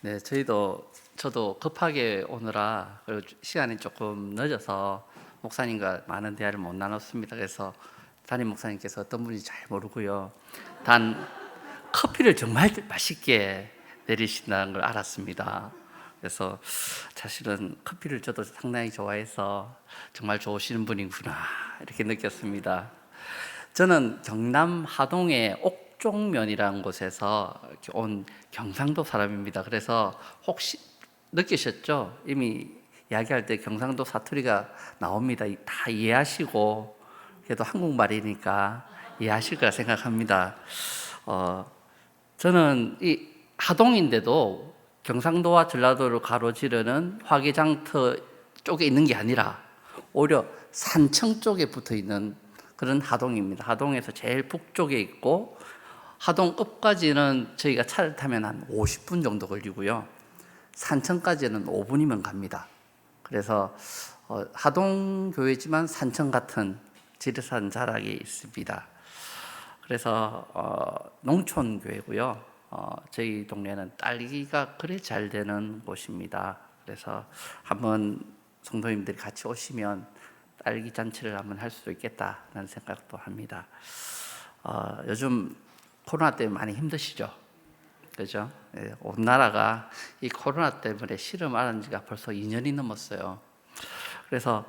네, 저도 급하게 오느라 그리고 시간이 조금 늦어서 목사님과 많은 대화를 못 나눴습니다. 그래서 담임 목사님께서 어떤 분인지 잘 모르고요. 단 커피를 정말 맛있게 내리신다는 걸 알았습니다. 그래서 사실은 커피를 저도 상당히 좋아해서 정말 좋으시는 분이구나 이렇게 느꼈습니다. 저는 경남 하동의 옥종면이라는 곳에서 이렇게 온 경상도 사람입니다. 그래서 혹시 느끼셨죠? 이미 이야기할 때 경상도 사투리가 나옵니다. 다 이해하시고, 그래도 한국말이니까 이해하실 거라 생각합니다. 저는 이 하동인데도 경상도와 전라도를 가로지르는 화개장터 쪽에 있는 게 아니라 오히려 산청 쪽에 붙어 있는 그런 하동입니다. 하동에서 제일 북쪽에 있고, 하동 끝까지는 저희가 차를 타면 한 50분 정도 걸리고요. 산청까지는 5분이면 갑니다. 그래서 하동 교회지만 산청 같은 지리산 자락이 있습니다. 그래서 농촌 교회고요. 저희 동네는 딸기가 그래 잘 되는 곳입니다. 그래서 한번 성도님들이 같이 오시면 딸기 잔치를 한번 할 수도 있겠다라는 생각도 합니다. 요즘 코로나 때문에 많이 힘드시죠? 그죠? 온 나라가 이 코로나 때문에 시름 앓은 지가 벌써 2년이 넘었어요. 그래서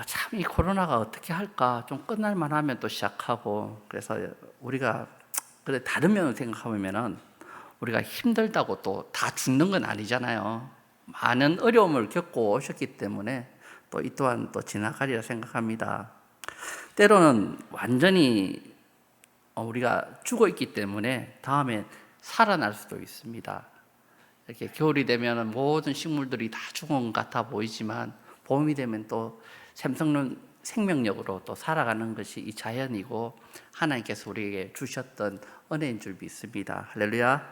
참 이 코로나가 어떻게 할까? 좀 끝날만 하면 또 시작하고, 그래서 우리가 그래 다른 면을 생각하면은 우리가 힘들다고 또 다 죽는 건 아니잖아요. 많은 어려움을 겪고 오셨기 때문에 또 이 또한 또 지나가리라 생각합니다. 때로는 완전히 우리가 죽어 있기 때문에 다음에 살아날 수도 있습니다. 이렇게 겨울이 되면 모든 식물들이 다 죽은 것 같아 보이지만 봄이 되면 또 샘솟는 생명력으로 또 살아가는 것이 이 자연이고 하나님께서 우리에게 주셨던 은혜인 줄 믿습니다. 할렐루야.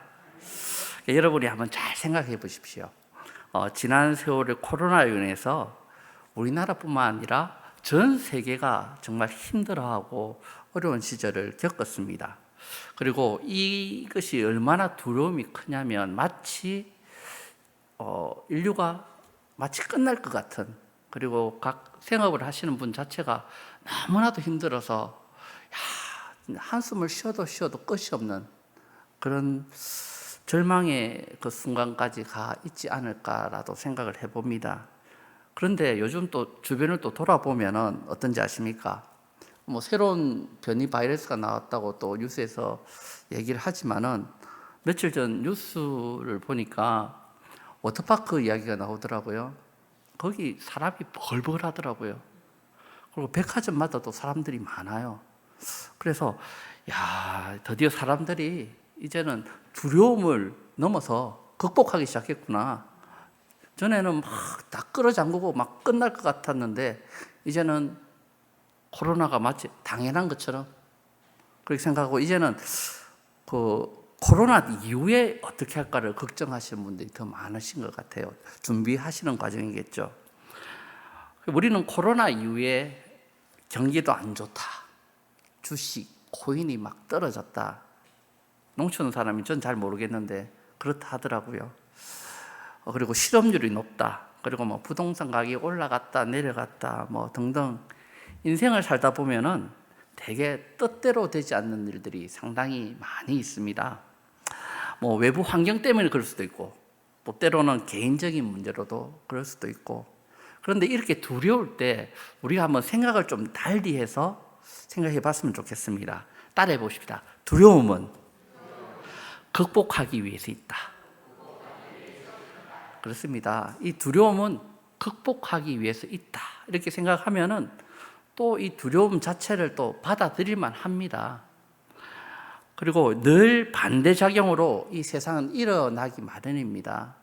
여러분이 한번 잘 생각해 보십시오. 지난 세월의 코로나로 인해서 우리나라뿐만 아니라 전 세계가 정말 힘들어하고 어려운 시절을 겪었습니다. 그리고 이것이 얼마나 두려움이 크냐면 마치 인류가 마치 끝날 것 같은, 그리고 각 생업을 하시는 분 자체가 너무나도 힘들어서 한숨을 쉬어도 끝이 없는 그런 절망의 그 순간까지 가 있지 않을까라도 생각을 해봅니다. 그런데 요즘 또 주변을 또 돌아보면은 어떤지 아십니까? 뭐 새로운 변이 바이러스가 나왔다고 또 뉴스에서 얘기를 하지만은 며칠 전 뉴스를 보니까 워터파크 이야기가 나오더라고요. 거기 사람이 벌벌하더라고요. 그리고 백화점마다 또 사람들이 많아요. 그래서 드디어 사람들이 이제는 두려움을 넘어서 극복하기 시작했구나. 전에는 막 다 끌어잠그고 막 끝날 것 같았는데 이제는 코로나가 마치 당연한 것처럼 그렇게 생각하고, 이제는 그 코로나 이후에 어떻게 할까를 걱정하시는 분들이 더 많으신 것 같아요. 준비하시는 과정이겠죠. 우리는 코로나 이후에 경기도 안 좋다, 주식, 코인이 막 떨어졌다. 농촌 사람이 전 잘 모르겠는데 그렇다 하더라고요. 그리고 실업률이 높다. 그리고 뭐 부동산 가격이 올라갔다 내려갔다 뭐 등등, 인생을 살다 보면은 되게 뜻대로 되지 않는 일들이 상당히 많이 있습니다. 뭐 외부 환경 때문에 그럴 수도 있고, 또 때로는 개인적인 문제로도 그럴 수도 있고. 그런데 이렇게 두려울 때 우리가 한번 생각을 좀 달리 해서 생각해 봤으면 좋겠습니다. 따라해 봅시다. 두려움은 극복하기 위해서 있다. 그렇습니다. 이 두려움은 극복하기 위해서 있다. 이렇게 생각하면은 또 이 두려움 자체를 또 받아들일만 합니다. 그리고 늘 반대작용으로 이 세상은 일어나기 마련입니다.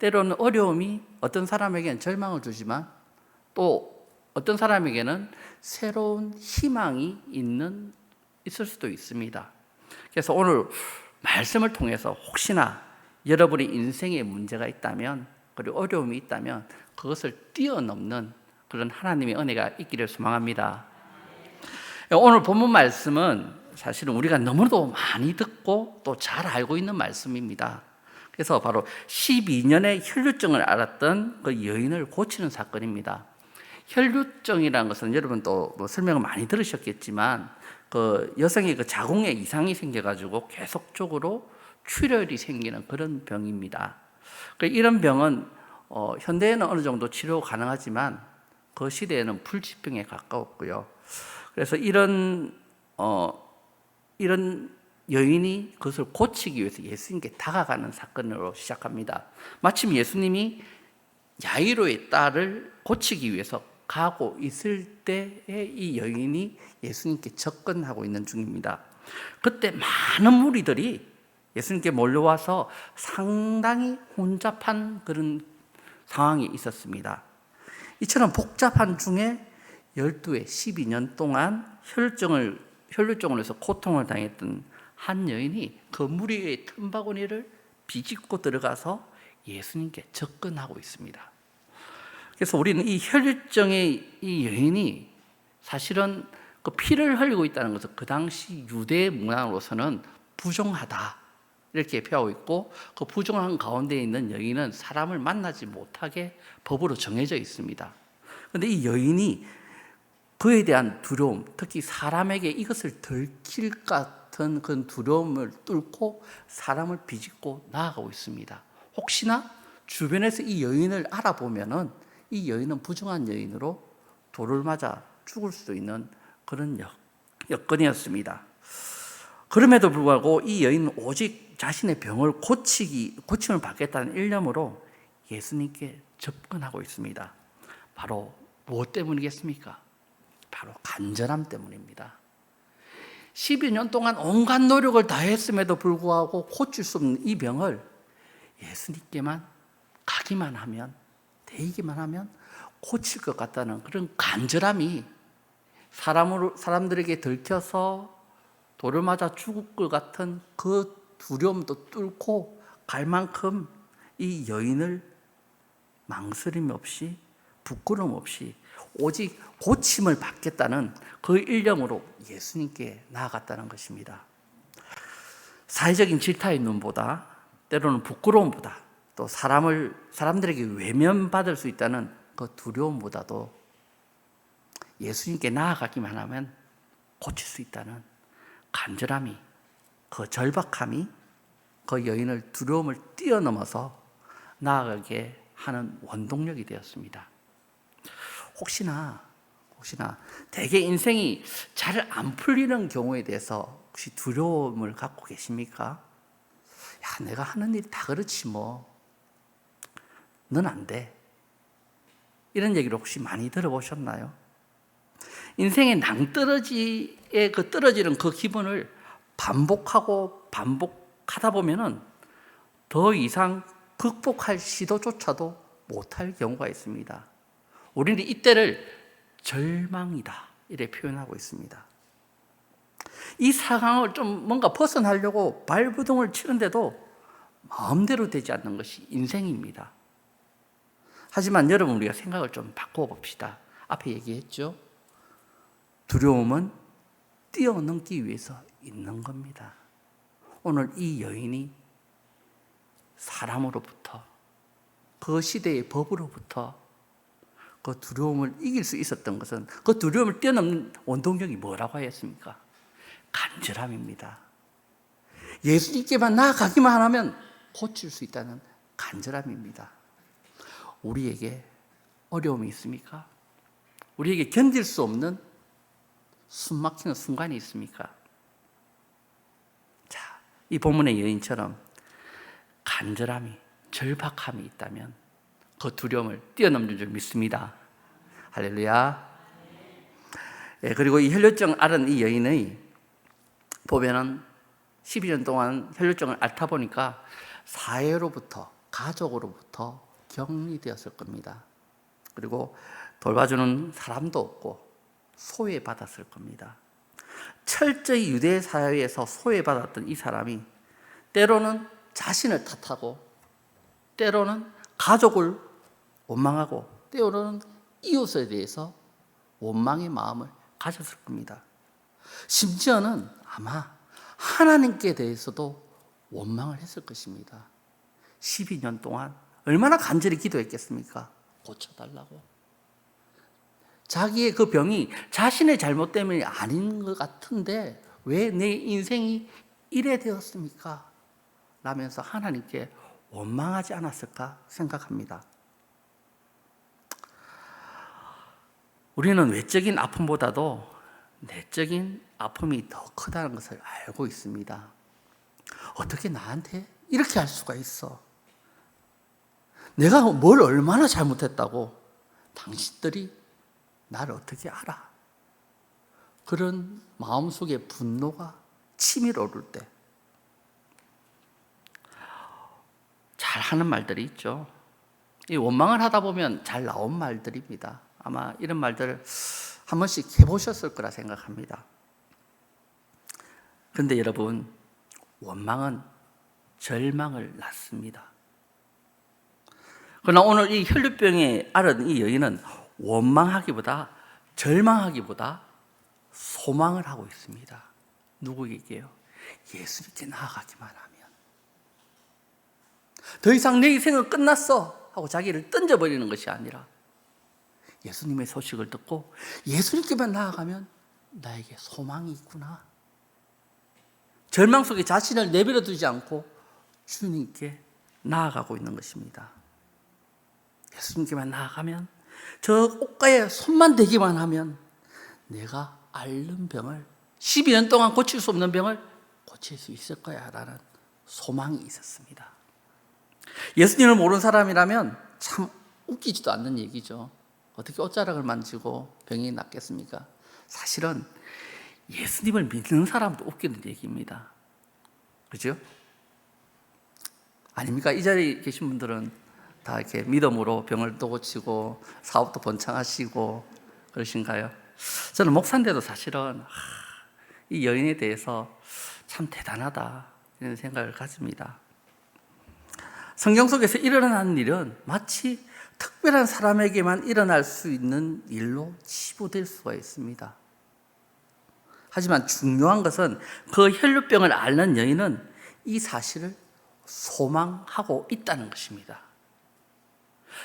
때로는 어려움이 어떤 사람에게는 절망을 주지만 또 어떤 사람에게는 새로운 희망이 있을 수도 있습니다. 그래서 오늘 말씀을 통해서 혹시나 여러분의 인생에 문제가 있다면, 그리고 어려움이 있다면 그것을 뛰어넘는 그런 하나님의 은혜가 있기를 소망합니다. 오늘 본문 말씀은 사실은 우리가 너무도 많이 듣고 또 잘 알고 있는 말씀입니다. 그래서 바로 12년의 혈류증을 앓았던 그 여인을 고치는 사건입니다. 혈류증이라는 것은 여러분 또 뭐 설명을 많이 들으셨겠지만 그 여성의 그 자궁에 이상이 생겨가지고 계속적으로 출혈이 생기는 그런 병입니다. 이런 병은 현대에는 어느 정도 치료 가능하지만 그 시대에는 불치병에 가까웠고요. 그래서 이런 여인이 그것을 고치기 위해서 예수님께 다가가는 사건으로 시작합니다. 마침 예수님이 야이로의 딸을 고치기 위해서 가고 있을 때에 이 여인이 예수님께 접근하고 있는 중입니다. 그때 많은 무리들이 예수님께 몰려와서 상당히 혼잡한 그런 상황이 있었습니다. 이처럼 복잡한 중에 12회 12년 동안 혈류증으로 해서 고통을 당했던 한 여인이 그 무리의 틈바구니를 비집고 들어가서 예수님께 접근하고 있습니다. 그래서 우리는 이 혈류증의 이 여인이 사실은 그 피를 흘리고 있다는 것은 그 당시 유대 문화로서는 부정하다 이렇게 표하고 있고, 그 부정한 가운데 있는 여인은 사람을 만나지 못하게 법으로 정해져 있습니다. 그런데 이 여인이 그에 대한 두려움, 특히 사람에게 이것을 들킬 것 같은 그런 두려움을 뚫고 사람을 비집고 나아가고 있습니다. 혹시나 주변에서 이 여인을 알아보면은 이 여인은 부정한 여인으로 돌을 맞아 죽을 수도 있는 그런 여건이었습니다. 그럼에도 불구하고 이 여인은 오직 자신의 병을 고침을 받겠다는 일념으로 예수님께 접근하고 있습니다. 바로 무엇 때문이겠습니까? 바로 간절함 때문입니다. 12년 동안 온갖 노력을 다했음에도 불구하고 고칠 수 없는 이 병을 예수님께만 가기만 하면, 대기만 하면 고칠 것 같다는 그런 간절함이 사람들에게 들켜서 돌을 맞아 죽을 것 같은 그 두려움도 뚫고 갈 만큼 이 여인을 망설임 없이 부끄러움 없이 오직 고침을 받겠다는 그 일념으로 예수님께 나아갔다는 것입니다. 사회적인 질타의 눈보다, 때로는 부끄러움보다, 또 사람들에게 외면받을 수 있다는 그 두려움보다도 예수님께 나아가기만 하면 고칠 수 있다는 간절함이, 그 절박함이 그 여인을 두려움을 뛰어넘어서 나아가게 하는 원동력이 되었습니다. 혹시나 대개 인생이 잘 안 풀리는 경우에 대해서 혹시 두려움을 갖고 계십니까? 야, 내가 하는 일이 다 그렇지 뭐. 넌 안 돼. 이런 얘기를 혹시 많이 들어보셨나요? 인생의 낭떠러지에 떨어지는 그 기분을 반복하다 보면은 더 이상 극복할 시도조차도 못할 경우가 있습니다. 우리는 이때를 절망이다 이렇게 표현하고 있습니다. 이 상황을 좀 뭔가 벗어나려고 발버둥을 치는데도 마음대로 되지 않는 것이 인생입니다. 하지만 여러분, 우리가 생각을 좀 바꿔봅시다. 앞에 얘기했죠. 두려움은 뛰어넘기 위해서 있는 겁니다. 오늘 이 여인이 사람으로부터, 그 시대의 법으로부터 그 두려움을 이길 수 있었던 것은, 그 두려움을 뛰어넘는 원동력이 뭐라고 하였습니까? 간절함입니다. 예수님께만 나아가기만 하면 고칠 수 있다는 간절함입니다. 우리에게 어려움이 있습니까? 우리에게 견딜 수 없는 숨막히는 순간이 있습니까? 자, 이 본문의 여인처럼 간절함이, 절박함이 있다면 그 두려움을 뛰어넘는 줄 믿습니다. 할렐루야. 예, 그리고 이 혈류증 앓은 이 여인의 보면은 12년 동안 혈류증을 앓다 보니까 사회로부터, 가족으로부터 격리되었을 겁니다. 그리고 돌봐주는 사람도 없고 소외받았을 겁니다. 철저히 유대 사회에서 소외받았던 이 사람이 때로는 자신을 탓하고, 때로는 가족을 원망하고, 때로는 이웃에 대해서 원망의 마음을 가졌을 겁니다. 심지어는 아마 하나님께 대해서도 원망을 했을 것입니다. 12년 동안 얼마나 간절히 기도했겠습니까? 고쳐달라고. 자기의 그 병이 자신의 잘못 때문이 아닌 것 같은데 왜 내 인생이 이래 되었습니까? 라면서 하나님께 원망하지 않았을까 생각합니다. 우리는 외적인 아픔보다도 내적인 아픔이 더 크다는 것을 알고 있습니다. 어떻게 나한테 이렇게 할 수가 있어? 내가 뭘 얼마나 잘못했다고 당신들이 나를 어떻게 알아? 그런 마음속에 분노가 치밀어 오를 때 잘하는 말들이 있죠. 이 원망을 하다 보면 잘 나온 말들입니다. 아마 이런 말들을 한 번씩 해보셨을 거라 생각합니다. 그런데 여러분, 원망은 절망을 낳습니다. 그러나 오늘 이 혈류병에 앓은 이 여인은 원망하기보다 절망하기보다 소망을 하고 있습니다. 누구에게요? 예수님께 나아가기만 하면. 더 이상 내 인생은 끝났어 하고 자기를 던져버리는 것이 아니라 예수님의 소식을 듣고 예수님께만 나아가면 나에게 소망이 있구나. 절망 속에 자신을 내버려 두지 않고 주님께 나아가고 있는 것입니다. 예수님께만 나아가면 저 옷가에 손만 대기만 하면 내가 앓는 병을 12년 동안 고칠 수 없는 병을 고칠 수 있을 거야 라는 소망이 있었습니다. 예수님을 모르는 사람이라면 참 웃기지도 않는 얘기죠. 어떻게 옷자락을 만지고 병이 낫겠습니까? 사실은 예수님을 믿는 사람도 웃기는 얘기입니다. 그죠? 아닙니까? 이 자리에 계신 분들은 다 이렇게 믿음으로 병을 또 고치고 사업도 번창하시고 그러신가요? 저는 목사인데도 사실은 이 여인에 대해서 참 대단하다 이런 생각을 가집니다. 성경 속에서 일어나는 일은 마치 특별한 사람에게만 일어날 수 있는 일로 치부될 수가 있습니다. 하지만 중요한 것은 그 혈류병을 앓는 여인은 이 사실을 소망하고 있다는 것입니다.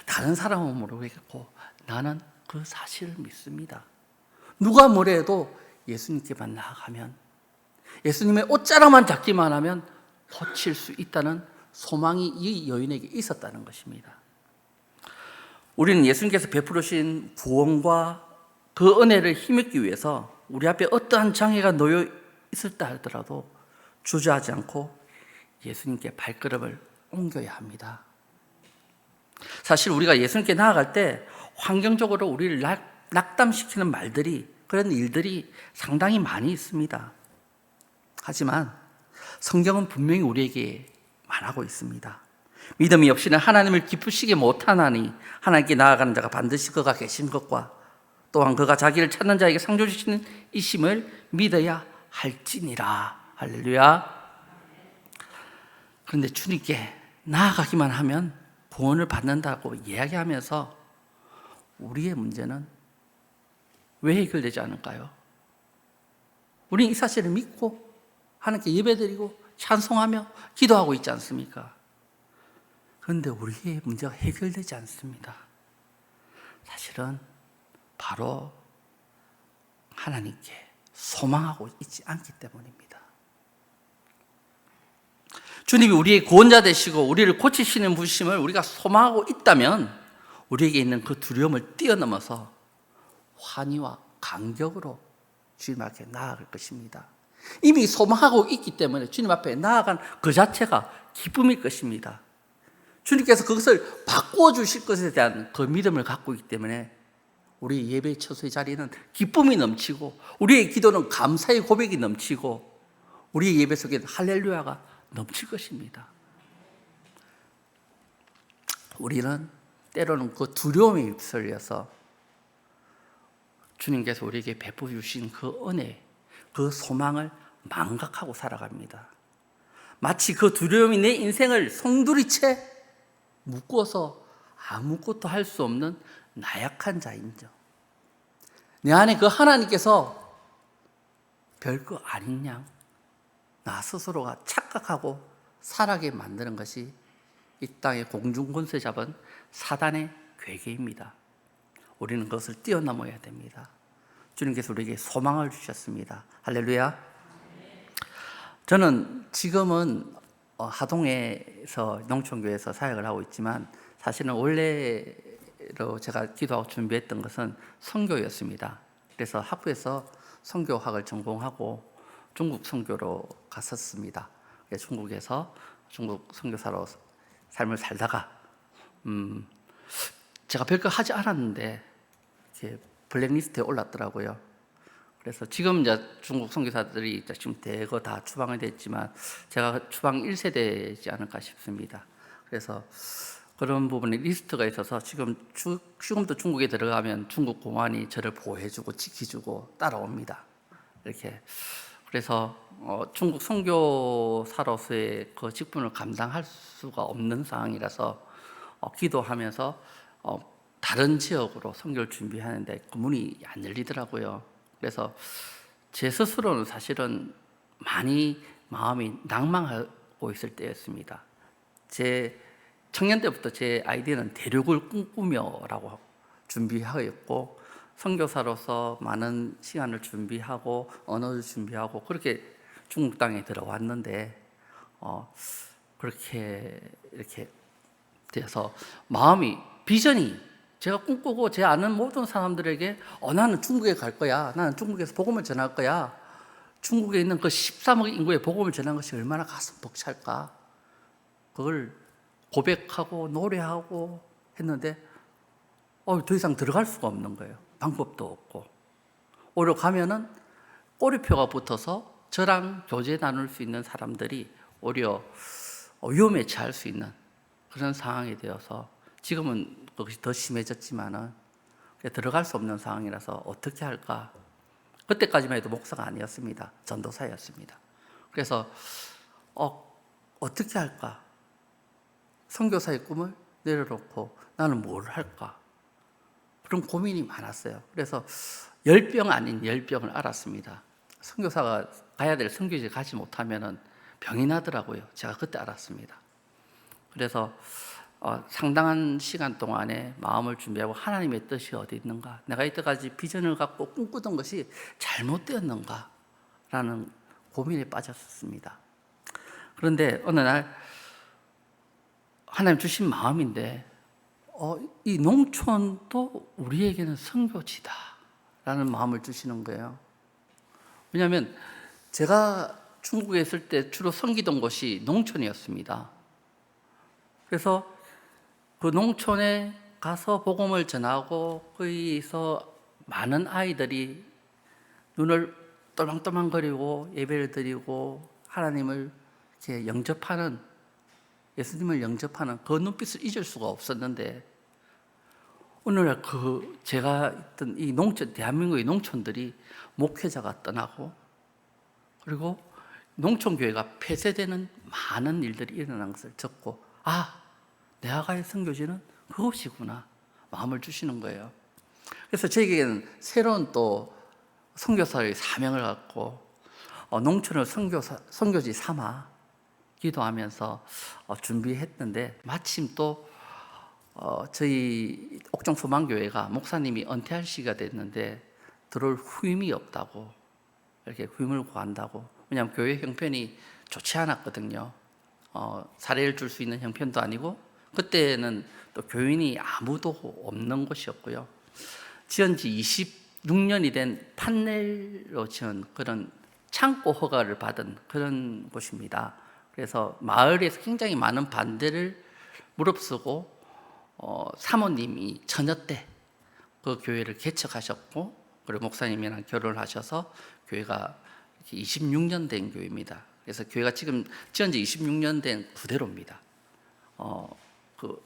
다른 사람은 모르겠고 나는 그 사실을 믿습니다. 누가 뭐래도 예수님께만 나아가면, 예수님의 옷자락만 잡기만 하면 고칠 수 있다는 소망이 이 여인에게 있었다는 것입니다. 우리는 예수님께서 베푸르신 구원과 그 은혜를 힘입기 위해서 우리 앞에 어떠한 장애가 놓여 있을다 하더라도 주저하지 않고 예수님께 발걸음을 옮겨야 합니다. 사실 우리가 예수님께 나아갈 때 환경적으로 우리를 낙담시키는 말들이, 그런 일들이 상당히 많이 있습니다. 하지만 성경은 분명히 우리에게 말하고 있습니다. 믿음이 없이는 하나님을 기쁘시게 못하나니 하나님께 나아가는 자가 반드시 그가 계신 것과 또한 그가 자기를 찾는 자에게 상 주시는 이심을 믿어야 할지니라. 할렐루야. 그런데 주님께 나아가기만 하면 구원을 받는다고 이야기하면서 우리의 문제는 왜 해결되지 않을까요? 우리는 이 사실을 믿고 하나님께 예배드리고 찬송하며 기도하고 있지 않습니까? 그런데 우리의 문제가 해결되지 않습니다. 사실은 바로 하나님께 소망하고 있지 않기 때문입니다. 주님이 우리의 구원자 되시고 우리를 고치시는 분심을 우리가 소망하고 있다면 우리에게 있는 그 두려움을 뛰어넘어서 환희와 감격으로 주님 앞에 나아갈 것입니다. 이미 소망하고 있기 때문에 주님 앞에 나아간 그 자체가 기쁨일 것입니다. 주님께서 그것을 바꾸어 주실 것에 대한 그 믿음을 갖고 있기 때문에 우리 예배 처소의 자리는 기쁨이 넘치고 우리의 기도는 감사의 고백이 넘치고 우리의 예배 속에는 할렐루야가 넘칠 것입니다. 우리는 때로는 그 두려움에 휩쓸려서 주님께서 우리에게 베풀어 주신 그 은혜, 그 소망을 망각하고 살아갑니다. 마치 그 두려움이 내 인생을 송두리째 묶어서 아무것도 할 수 없는 나약한 자인죠. 내 안에 그 하나님께서 별거 아닌 양 나 스스로가 착각하고 살아게 만드는 것이 이 땅의 공중 권세 잡은 사단의 괴계입니다. 우리는 그것을 뛰어넘어야 됩니다. 주님께서 우리에게 소망을 주셨습니다. 할렐루야. 저는 지금은 하동에서 농촌교회에서 사역을 하고 있지만 사실은 원래로 제가 기도하고 준비했던 것은 선교였습니다. 그래서 학부에서 선교학을 전공하고 중국 선교로 갔었습니다. 중국에서 중국 선교사로 삶을 살다가 제가 별거 하지 않았는데 이렇게 블랙리스트에 올랐더라고요. 그래서 지금 이제 중국 선교사들이 지금 대거 다 추방이 됐지만 제가 추방 1세대이지 않을까 싶습니다. 그래서 그런 부분에 리스트가 있어서 지금도 중국에 들어가면 중국 공안이 저를 보호해주고 지켜주고 따라옵니다. 이렇게. 그래서 중국 선교사로서의 그 직분을 감당할 수가 없는 상황이라서 기도하면서 다른 지역으로 선교를 준비하는데 그 문이 안 열리더라고요. 그래서 제 스스로는 사실은 많이 마음이 낭망하고 있을 때였습니다. 제 청년 때부터 제 아이디어는 대륙을 꿈꾸며라고 준비하였고 선교사로서 많은 시간을 준비하고 언어를 준비하고 그렇게 중국 땅에 들어왔는데 그렇게 이렇게 돼서 마음이 비전이 제가 꿈꾸고 제 아는 모든 사람들에게 나는 중국에 갈 거야. 나는 중국에서 복음을 전할 거야. 중국에 있는 그 13억 인구의 복음을 전한 것이 얼마나 가슴 벅찰까. 그걸 고백하고 노래하고 했는데 더 이상 들어갈 수가 없는 거예요. 방법도 없고. 오히려 가면은 꼬리표가 붙어서 저랑 교제 나눌 수 있는 사람들이 오히려 위험에 처할 수 있는 그런 상황이 되어서 지금은 그것이 더 심해졌지만은 들어갈 수 없는 상황이라서 어떻게 할까? 그때까지만 해도 목사가 아니었습니다. 전도사였습니다. 그래서 어떻게 할까? 선교사의 꿈을 내려놓고 나는 뭘 할까? 그런 고민이 많았어요. 그래서 열병 아닌 열병을 알았습니다. 선교사가 가야 될 선교지에 가지 못하면은 병이 나더라고요. 제가 그때 알았습니다. 그래서 상당한 시간 동안에 마음을 준비하고 하나님의 뜻이 어디 있는가? 내가 이때까지 비전을 갖고 꿈꾸던 것이 잘못되었는가? 라는 고민에 빠졌습니다. 그런데 어느 날 하나님 주신 마음인데 이 농촌도 우리에게는 선교지다 라는 마음을 주시는 거예요. 왜냐하면 제가 중국에 있을 때 주로 섬기던 곳이 농촌이었습니다. 그래서 그 농촌에 가서 복음을 전하고 거기서 많은 아이들이 눈을 또망또망거리고 예배를 드리고 하나님을 이렇게 영접하는 예수님을 영접하는 그 눈빛을 잊을 수가 없었는데 오늘날 제가 있던 이 농촌, 대한민국의 농촌들이 목회자가 떠나고 그리고 농촌교회가 폐쇄되는 많은 일들이 일어난 것을 듣고 내가 갈 선교지는 그것이구나 마음을 주시는 거예요. 그래서 저에게는 새로운 또 선교사의 사명을 갖고 농촌을 선교지 삼아 기도하면서 준비했는데 마침 또 저희 옥정 소망교회가 목사님이 은퇴할 시기가 됐는데 들어올 후임이 없다고 이렇게 후임을 구한다고. 왜냐하면 교회 형편이 좋지 않았거든요. 사례를 줄 수 있는 형편도 아니고 그때는 또 교인이 아무도 없는 곳이었고요. 지은 지 26년이 된 판넬로 지은 그런 창고 허가를 받은 그런 곳입니다. 그래서 마을에서 굉장히 많은 반대를 무릅쓰고 사모님이 처녀 때 그 교회를 개척하셨고 그리고 목사님이랑 결혼을 하셔서 교회가 26년 된 교회입니다. 그래서 교회가 지금 지은 지 26년 된 그대로입니다. 그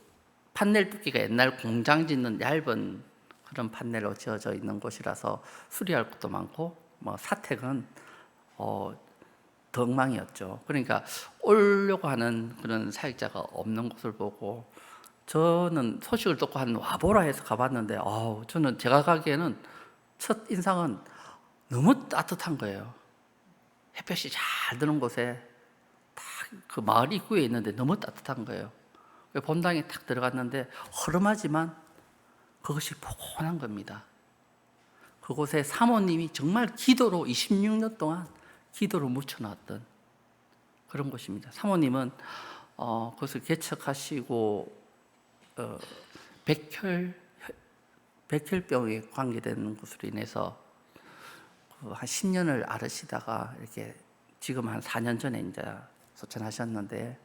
판넬 두께가 옛날 공장 짓는 얇은 그런 판넬로 지어져 있는 곳이라서 수리할 것도 많고 사택은 엉망이었죠. 그러니까 오려고 하는 그런 사역자가 없는 곳을 보고 저는 소식을 듣고 와보라 해서 가봤는데 저는 제가 가기에는 첫 인상은 너무 따뜻한 거예요. 햇볕이 잘 드는 곳에 딱 그 마을 입구에 있는데 너무 따뜻한 거예요. 본당에 탁 들어갔는데 허름하지만 그것이 포근한 겁니다. 그곳에 사모님이 정말 기도로 26년 동안 기도로 묻혀놨던 그런 곳입니다. 사모님은 그것을 개척하시고 백혈병에 관계되는 것으로 인해서 한 10년을 앓으시다가 이렇게 지금 한 4년 전에 이제 소천하셨는데,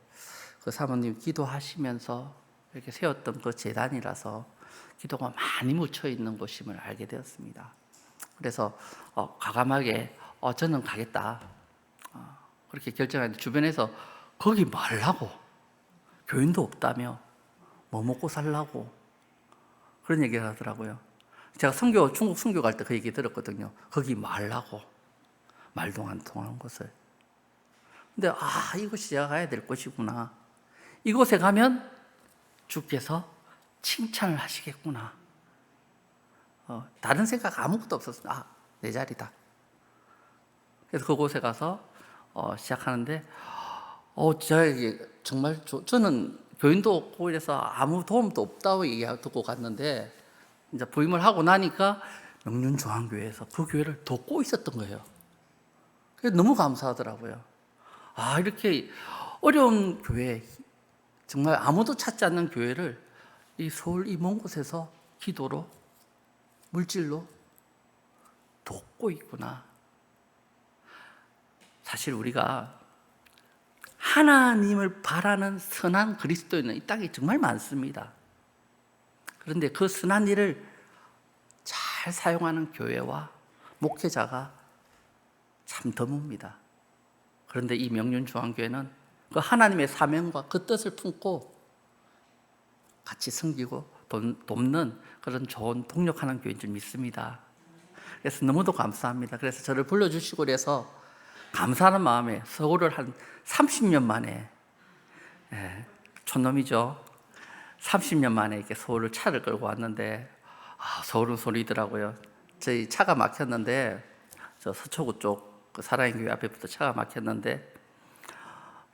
그 사모님 기도하시면서 이렇게 세웠던 그 재단이라서 기도가 많이 묻혀 있는 곳임을 알게 되었습니다. 그래서 과감하게 저는 가겠다 그렇게 결정했는데, 주변에서 거기 말라고, 교인도 없다며 뭐 먹고 살라고 그런 얘기를 하더라고요. 제가 중국 선교 갈 때 그 얘기 들었거든요. 거기 말라고, 말도 안 통하는 곳을. 근데 이곳이 제가 가야 될 곳이구나, 이곳에 가면 주께서 칭찬을 하시겠구나, 다른 생각 아무것도 없었어요. 내 자리다. 그래서 그곳에 가서 시작하는데 정말 저는 교인도 없고 이래서 아무 도움도 없다고 듣고 갔는데, 이제 부임을 하고 나니까 명륜중앙교회에서 그 교회를 돕고 있었던 거예요. 그래서 너무 감사하더라고요. 이렇게 어려운 교회, 정말 아무도 찾지 않는 교회를 이 서울 이 먼 곳에서 기도로, 물질로 돕고 있구나. 사실 우리가 하나님을 바라는 선한 그리스도인은 이 땅에 정말 많습니다. 그런데 그 선한 일을 잘 사용하는 교회와 목회자가 참 드뭅니다. 그런데 이 명륜중앙교회는 그 하나님의 사명과 그 뜻을 품고 같이 섬기고 돕는 그런 좋은 동력하는 교회인 줄 믿습니다. 그래서 너무도 감사합니다. 그래서 저를 불러주시고 그래서 감사하는 마음에 서울을 한 30년 만에, 촌놈이죠, 30년 만에 이렇게 서울을 차를 끌고 왔는데, 서울은 소리더라고요. 저희 차가 막혔는데, 저 서초구 쪽 그 사랑의 교회 앞에부터 차가 막혔는데,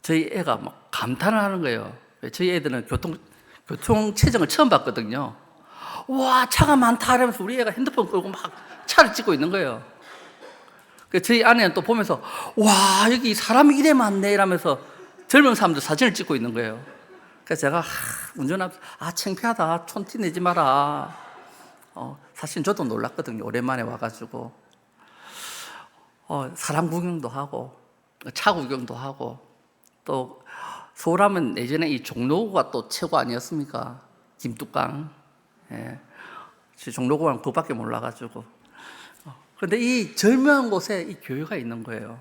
저희 애가 막 감탄을 하는 거예요. 저희 애들은 교통 체증을 처음 봤거든요. 와, 차가 많다 이러면서 우리 애가 핸드폰 끌고 막 차를 찍고 있는 거예요. 저희 아내는 또 보면서 와, 여기 사람이 이래 많네 이러면서 젊은 사람들 사진을 찍고 있는 거예요. 그래서 제가 운전하면서 창피하다, 촌티 내지 마라. 사실 저도 놀랐거든요. 오랜만에 와가지고 사람 구경도 하고 차 구경도 하고, 또 서울하면 예전에 이 종로구가 또 최고 아니었습니까? 김뚜강. 종로구는 그밖에 몰라가지고. 그런데 이 절묘한 곳에 이 교회가 있는 거예요.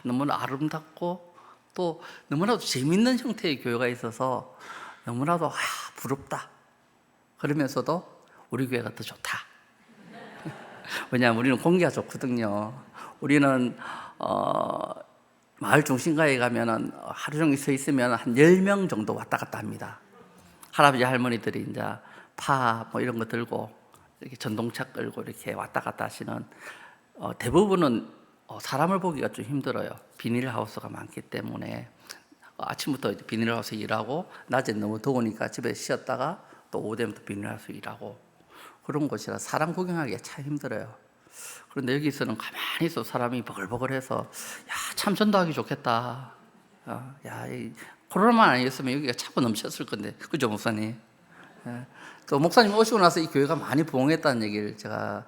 너무나 아름답고 또 너무나도 재밌는 형태의 교회가 있어서 너무나도 부럽다. 그러면서도 우리 교회가 더 좋다. 왜냐하면 우리는 공기가 좋거든요. 우리는 마을 중심가에 가면은 하루 종일 서 있으면 한 10명 정도 왔다 갔다 합니다. 할아버지 할머니들이 이제 파 이런 거 들고 이렇게 전동차 끌고 이렇게 왔다 갔다 하시는, 대부분은 사람을 보기가 좀 힘들어요. 비닐하우스가 많기 때문에 아침부터 비닐하우스 일하고, 낮에 너무 더우니까 집에 쉬었다가 또 오후 되면 또 비닐하우스 일하고 그런 곳이라 사람 구경하기가 참 힘들어요. 그런데 여기서는 가만히 있어 사람이 버글버글해서 참 전도하기 좋겠다. 코로나만 아니었으면 여기가 차고 넘쳤을 건데, 그죠 목사님? 또 목사님 오시고 나서 이 교회가 많이 부흥했다는 얘기를 제가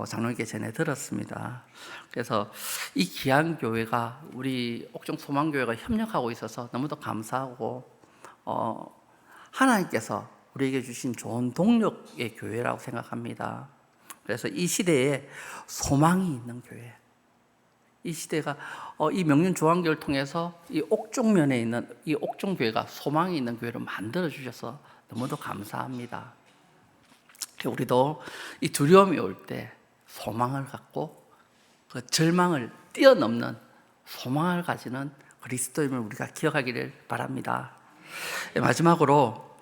장로님께 전해 들었습니다. 그래서 이 귀한 교회가 우리 옥정 소망교회가 협력하고 있어서 너무도 감사하고, 하나님께서 우리에게 주신 좋은 동력의 교회라고 생각합니다. 그래서 이 시대에 소망이 있는 교회, 이 시대가 이 명륜중앙교회를 통해서 이 옥종면에 있는 이 옥종교회가 소망이 있는 교회로 만들어 주셔서 너무도 감사합니다. 우리도 이 두려움이 올 때 소망을 갖고 그 절망을 뛰어넘는 소망을 가지는 그리스도임을 우리가 기억하기를 바랍니다. 마지막으로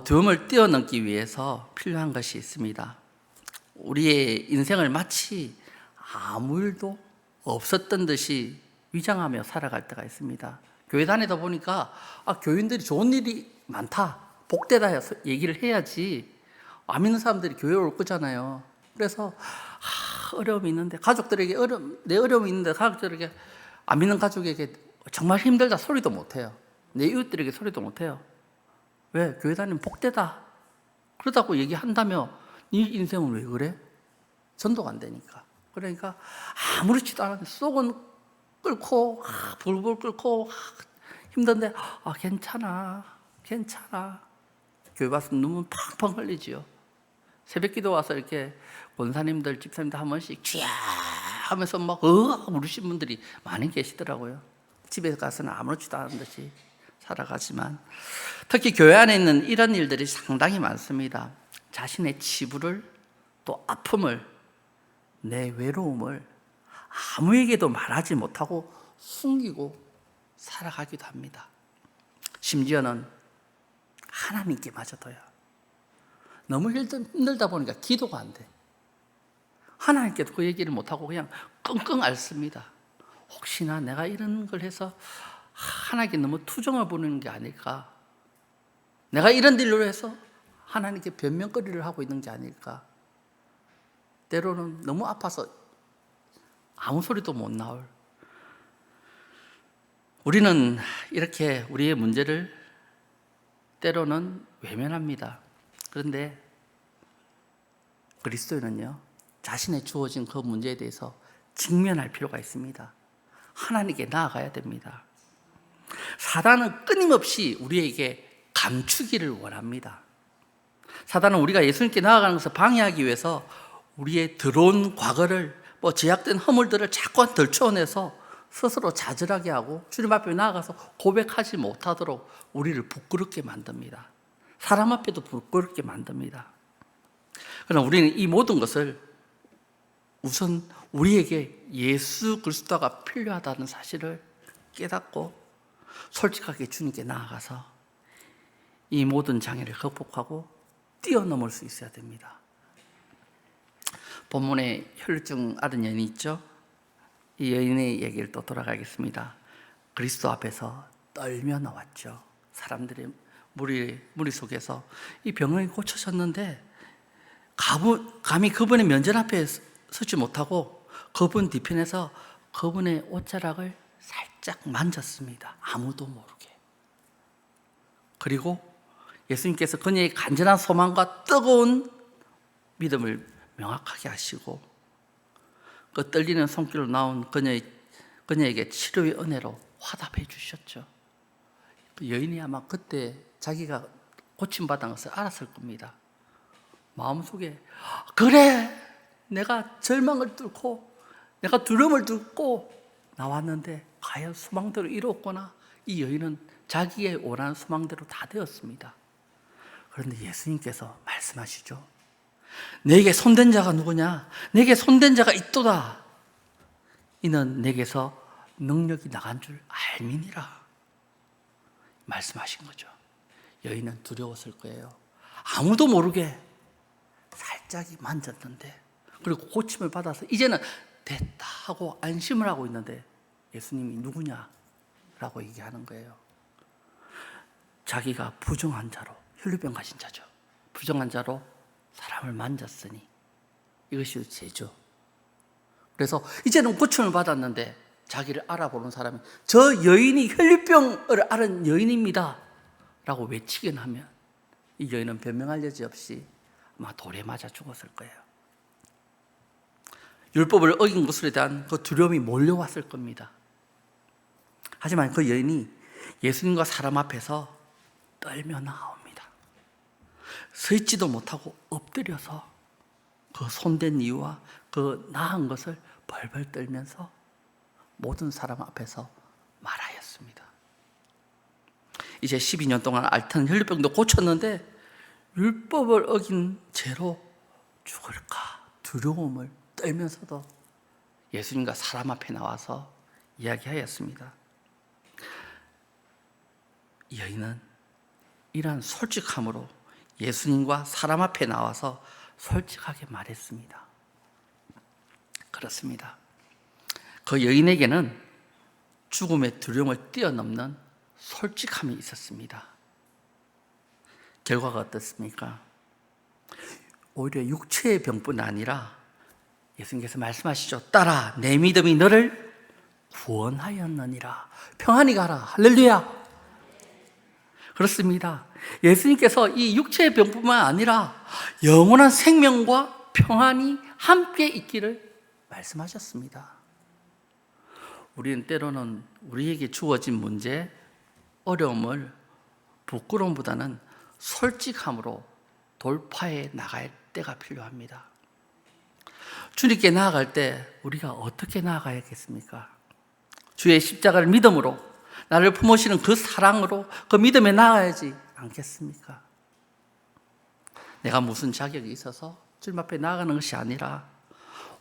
두려움을 뛰어넘기 위해서 필요한 것이 있습니다. 우리의 인생을 마치 아무 일도 없었던 듯이 위장하며 살아갈 때가 있습니다. 교회 다니다 보니까 교인들이 좋은 일이 많다, 복되다 해서 얘기를 해야지 안 믿는 사람들이 교회에 올 거잖아요. 그래서 어려움이 있는데 가족들에게 내 어려움이 있는데 가족들에게, 안 믿는 가족에게 정말 힘들다 소리도 못해요. 내 이웃들에게 소리도 못해요. 왜? 교회 다니면 복되다 그러다고 얘기한다며 네 인생은 왜 그래? 전도가 안 되니까. 그러니까 아무렇지도 않은데 속은 끓고 불불 끓고 힘든데 괜찮아 교회 와서 눈물 팡팡 흘리지요. 새벽 기도 와서 이렇게 권사님들 집사님들 한 번씩 쥐야 하면서 막 울으신 분들이 많이 계시더라고요. 집에 가서는 아무렇지도 않은 듯이 살아가지만, 특히 교회 안에 있는 이런 일들이 상당히 많습니다. 자신의 치부를, 또 아픔을, 내 외로움을 아무에게도 말하지 못하고 숨기고 살아가기도 합니다. 심지어는 하나님께마저도요. 너무 힘들다 보니까 기도가 안 돼. 하나님께도 그 얘기를 못하고 그냥 끙끙 앓습니다. 혹시나 내가 이런 걸 해서 하나님께 너무 투정을 부리는 게 아닐까, 내가 이런 일로 해서 하나님께 변명거리를 하고 있는 게 아닐까, 때로는 너무 아파서 아무 소리도 못 나올. 우리는 이렇게 우리의 문제를 때로는 외면합니다. 그런데 그리스도인은요, 자신의 주어진 그 문제에 대해서 직면할 필요가 있습니다. 하나님께 나아가야 됩니다. 사단은 끊임없이 우리에게 감추기를 원합니다. 사단은 우리가 예수님께 나아가는 것을 방해하기 위해서 우리의 더러운 과거를, 제약된 허물들을 자꾸 덜쳐내서 스스로 좌절하게 하고 주님 앞에 나아가서 고백하지 못하도록 우리를 부끄럽게 만듭니다. 사람 앞에도 부끄럽게 만듭니다. 그러나 우리는 이 모든 것을 우선 우리에게 예수 그리스도가 필요하다는 사실을 깨닫고 솔직하게 주님께 나아가서 이 모든 장애를 극복하고 뛰어넘을 수 있어야 됩니다. 본문에 혈루증 앓은 여인이 있죠. 이 여인의 얘기를 또 돌아가겠습니다. 그리스도 앞에서 떨며 나왔죠. 사람들의 무리 속에서 이 병을 고쳐졌는데 감히 그분의 면전 앞에 서지 못하고 그분 뒤편에서 그분의 옷자락을 살짝 만졌습니다. 아무도 모르게. 그리고 예수님께서 그녀의 간절한 소망과 뜨거운 믿음을 명확하게 하시고 그 떨리는 손길로 나온 그녀에게 치료의 은혜로 화답해 주셨죠. 그 여인이 아마 그때 자기가 고침받은 것을 알았을 겁니다. 마음속에 그래, 내가 절망을 뚫고 내가 두려움을 뚫고 나왔는데 과연 소망대로 이루었구나. 이 여인은 자기의 원하는 소망대로 다 되었습니다. 그런데 예수님께서 말씀하시죠. 내게 손댄 자가 누구냐? 내게 손댄 자가 있도다. 이는 내게서 능력이 나간 줄 알미니라. 말씀하신 거죠. 여인은 두려웠을 거예요. 아무도 모르게 살짝이 만졌는데, 그리고 고침을 받아서 이제는 됐다 하고 안심을 하고 있는데 예수님이 누구냐라고 얘기하는 거예요. 자기가 부정한 자로, 혈루병 가진 자죠. 부정한 자로 사람을 만졌으니 이것이 죄죠. 그래서 이제는 고침을 받았는데 자기를 알아보는 사람이 저 여인이 혈루병을 앓은 여인입니다 라고 외치긴 하면 이 여인은 변명할 여지 없이 아마 돌에 맞아 죽었을 거예요. 율법을 어긴 것에 대한 그 두려움이 몰려왔을 겁니다. 하지만 그 여인이 예수님과 사람 앞에서 떨며 나옵니다. 서 있지도 못하고 엎드려서 그 손댄 이유와 그 나은 것을 벌벌 떨면서 모든 사람 앞에서 말하였습니다. 이제 12년 동안 앓던 혈루병도 고쳤는데 율법을 어긴 죄로 죽을까 두려움을 떨면서도 예수님과 사람 앞에 나와서 이야기하였습니다. 여인은 이러한 솔직함으로 예수님과 사람 앞에 나와서 솔직하게 말했습니다. 그렇습니다. 그 여인에게는 죽음의 두려움을 뛰어넘는 솔직함이 있었습니다. 결과가 어떻습니까? 오히려 육체의 병뿐 아니라 예수님께서 말씀하시죠. 딸아, 내 믿음이 너를 구원하였느니라. 평안히 가라. 할렐루야. 그렇습니다. 예수님께서 이 육체의 병뿐만 아니라 영원한 생명과 평안이 함께 있기를 말씀하셨습니다. 우리는 때로는 우리에게 주어진 문제, 어려움을 부끄러움보다는 솔직함으로 돌파해 나갈 때가 필요합니다. 주님께 나아갈 때 우리가 어떻게 나아가야겠습니까? 주의 십자가를 믿음으로, 나를 품으시는 그 사랑으로, 그 믿음에 나아가야지 않겠습니까? 내가 무슨 자격이 있어서 주님 앞에 나아가는 것이 아니라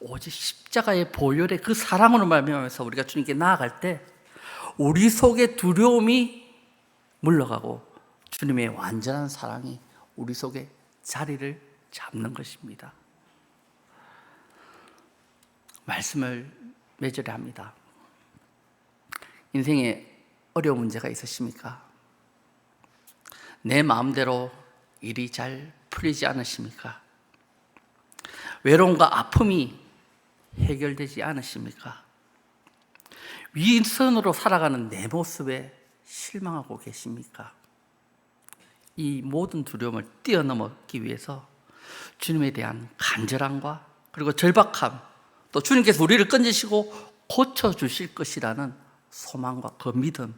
오직 십자가의 보혈의 그 사랑으로 말미암아서 우리가 주님께 나아갈 때 우리 속에 두려움이 물러가고 주님의 완전한 사랑이 우리 속에 자리를 잡는 것입니다. 말씀을 맺으려 합니다. 인생에 어려운 문제가 있으십니까? 내 마음대로 일이 잘 풀리지 않으십니까? 외로움과 아픔이 해결되지 않으십니까? 윈선으로 살아가는 내 모습에 실망하고 계십니까? 이 모든 두려움을 뛰어넘기 위해서 주님에 대한 간절함과 그리고 절박함, 또 주님께서 우리를 건지시고 고쳐주실 것이라는 소망과 그 믿음,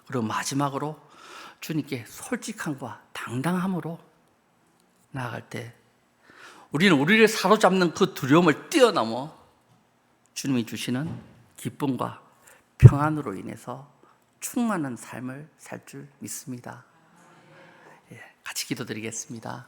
그리고 마지막으로 주님께 솔직함과 당당함으로 나아갈 때 우리는 우리를 사로잡는 그 두려움을 뛰어넘어 주님이 주시는 기쁨과 평안으로 인해서 충만한 삶을 살 줄 믿습니다. 같이 기도드리겠습니다.